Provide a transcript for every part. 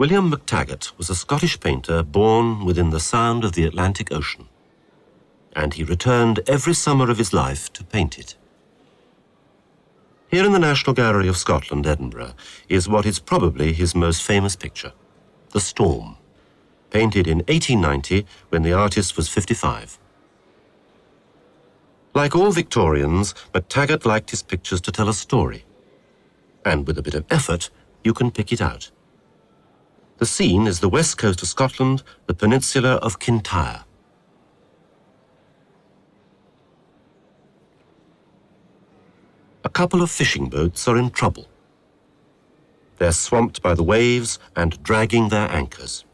William MacTaggart was a Scottish painter born within the sound of the Atlantic Ocean, and he returned every summer of his life to paint it. Here in the National Gallery of Scotland, Edinburgh, is what is probably his most famous picture, The Storm, painted in 1890 when the artist was 55. Like all Victorians, MacTaggart liked his pictures to tell a story, and with a bit of effort, you can pick it out. The scene is the west coast of Scotland, the peninsula of Kintyre. A couple of fishing boats are in trouble. They're swamped by the waves and dragging their anchors.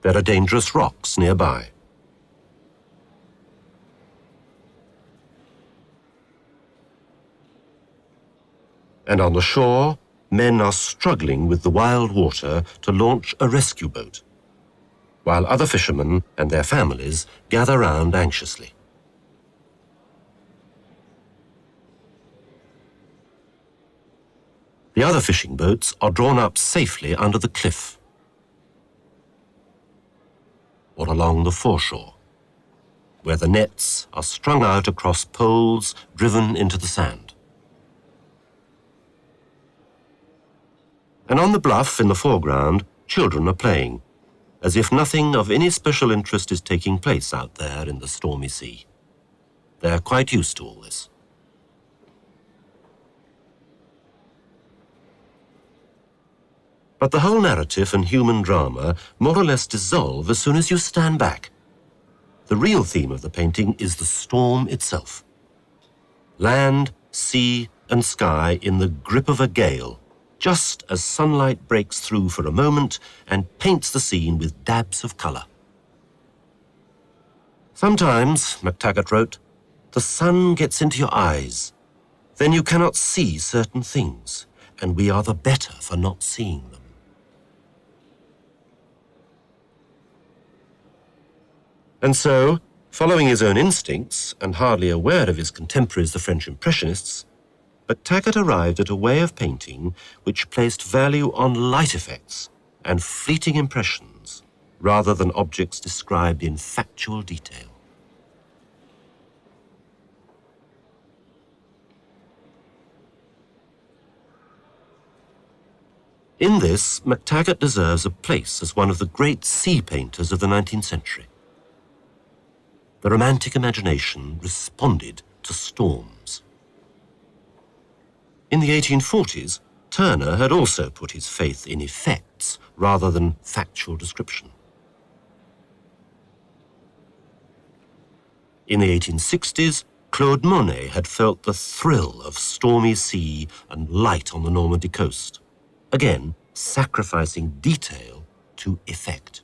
There are dangerous rocks nearby. And on the shore, men are struggling with the wild water to launch a rescue boat, while other fishermen and their families gather round anxiously. The other fishing boats are drawn up safely under the cliff or along the foreshore, where the nets are strung out across poles driven into the sand. And on the bluff in the foreground, children are playing, as if nothing of any special interest is taking place out there in the stormy sea. They're quite used to all this. But the whole narrative and human drama more or less dissolve as soon as you stand back. The real theme of the painting is the storm itself. Land, sea, and sky in the grip of a gale, just as sunlight breaks through for a moment and paints the scene with dabs of colour. Sometimes, MacTaggart wrote, the sun gets into your eyes. Then you cannot see certain things, and we are the better for not seeing them. And so, following his own instincts and hardly aware of his contemporaries, the French Impressionists, MacTaggart arrived at a way of painting which placed value on light effects and fleeting impressions rather than objects described in factual detail. In this, MacTaggart deserves a place as one of the great sea painters of the 19th century. The romantic imagination responded to storms. In the 1840s, Turner had also put his faith in effects rather than factual description. In the 1860s, Claude Monet had felt the thrill of stormy sea and light on the Normandy coast, again sacrificing detail to effect.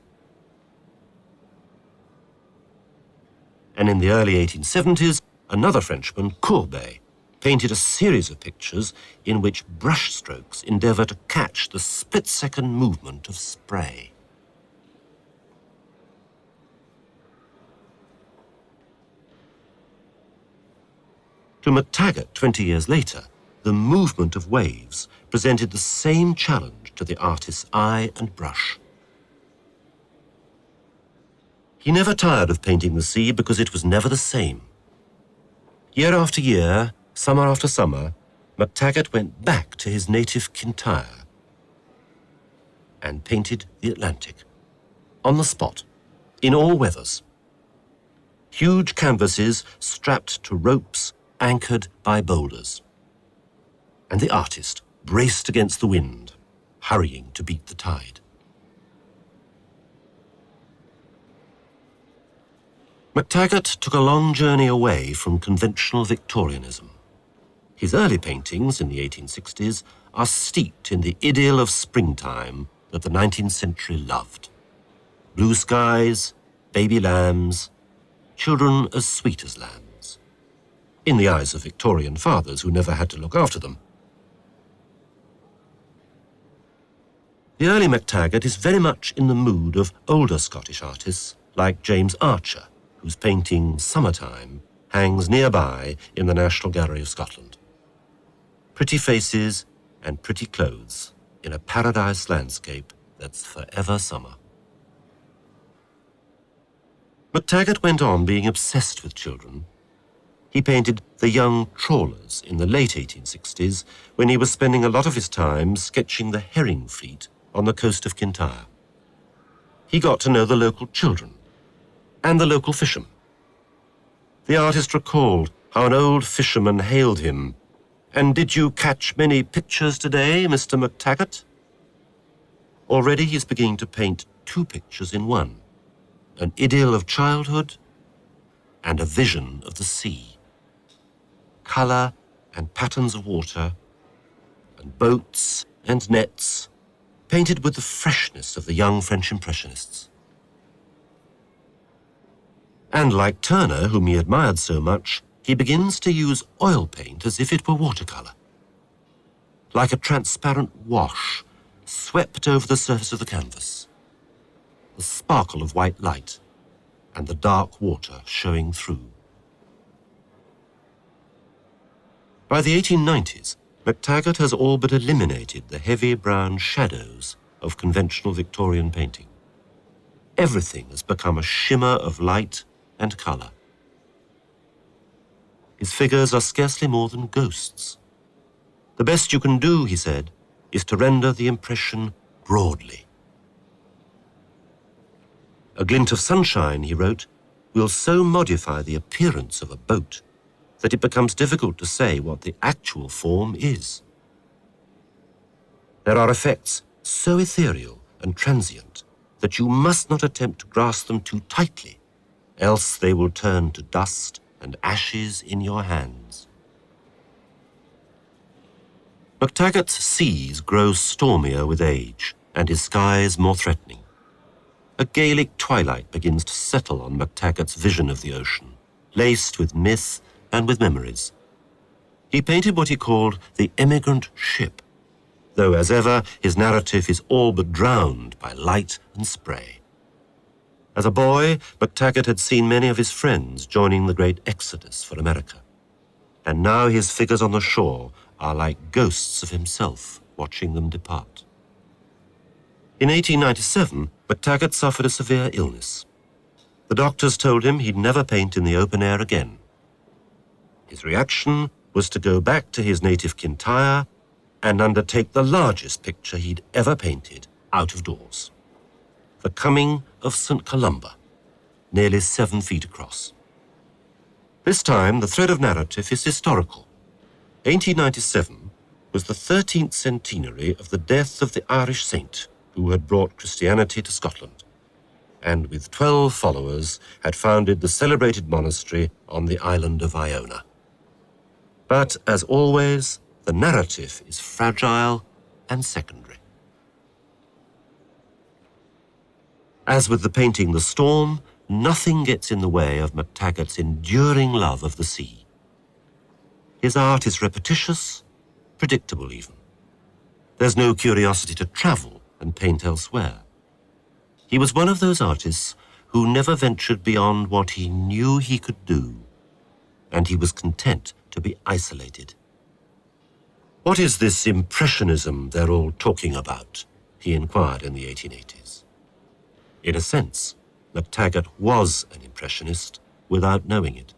And in the early 1870s, another Frenchman, Courbet, painted a series of pictures in which brushstrokes endeavour to catch the split-second movement of spray. To MacTaggart 20 years later, the movement of waves presented the same challenge to the artist's eye and brush. He never tired of painting the sea because it was never the same. Year after year, summer after summer, MacTaggart went back to his native Kintyre and painted the Atlantic, on the spot, in all weathers. Huge canvases strapped to ropes anchored by boulders. And the artist braced against the wind, hurrying to beat the tide. MacTaggart took a long journey away from conventional Victorianism. His early paintings in the 1860s are steeped in the idyll of springtime that the 19th century loved. Blue skies, baby lambs, children as sweet as lambs, in the eyes of Victorian fathers who never had to look after them. The early MacTaggart is very much in the mood of older Scottish artists like James Archer, whose painting Summertime hangs nearby in the National Gallery of Scotland. Pretty faces and pretty clothes in a paradise landscape that's forever summer. MacTaggart went on being obsessed with children. He painted the young trawlers in the late 1860s when he was spending a lot of his time sketching the herring fleet on the coast of Kintyre. He got to know the local children and the local fishermen. The artist recalled how an old fisherman hailed him, "And did you catch many pictures today, Mr. MacTaggart?" Already he's beginning to paint two pictures in one, an idyll of childhood and a vision of the sea. Colour and patterns of water, and boats and nets, painted with the freshness of the young French Impressionists. And like Turner, whom he admired so much, he begins to use oil paint as if it were watercolour. Like a transparent wash swept over the surface of the canvas, the sparkle of white light and the dark water showing through. By the 1890s, MacTaggart has all but eliminated the heavy brown shadows of conventional Victorian painting. Everything has become a shimmer of light and colour. His figures are scarcely more than ghosts. The best you can do, he said, is to render the impression broadly. A glint of sunshine, he wrote, will so modify the appearance of a boat that it becomes difficult to say what the actual form is. There are effects so ethereal and transient that you must not attempt to grasp them too tightly, else they will turn to dust and ashes in your hands. MacTaggart's seas grow stormier with age, and his skies more threatening. A Gaelic twilight begins to settle on MacTaggart's vision of the ocean, laced with myth and with memories. He painted what he called the emigrant ship, though as ever his narrative is all but drowned by light and spray. As a boy, MacTaggart had seen many of his friends joining the great exodus for America, and now his figures on the shore are like ghosts of himself watching them depart. In 1897, MacTaggart suffered a severe illness. The doctors told him he'd never paint in the open air again. His reaction was to go back to his native Kintyre and undertake the largest picture he'd ever painted out of doors. The Coming of St. Columba, nearly 7 feet across. This time, the thread of narrative is historical. 1897 was the 13th centenary of the death of the Irish saint who had brought Christianity to Scotland, and with 12 followers had founded the celebrated monastery on the island of Iona. But, as always, the narrative is fragile and secondary. As with the painting The Storm, nothing gets in the way of MacTaggart's enduring love of the sea. His art is repetitious, predictable even. There's no curiosity to travel and paint elsewhere. He was one of those artists who never ventured beyond what he knew he could do, and he was content to be isolated. "What is this impressionism they're all talking about?" he inquired in the 1880s. In a sense, MacTaggart was an impressionist without knowing it.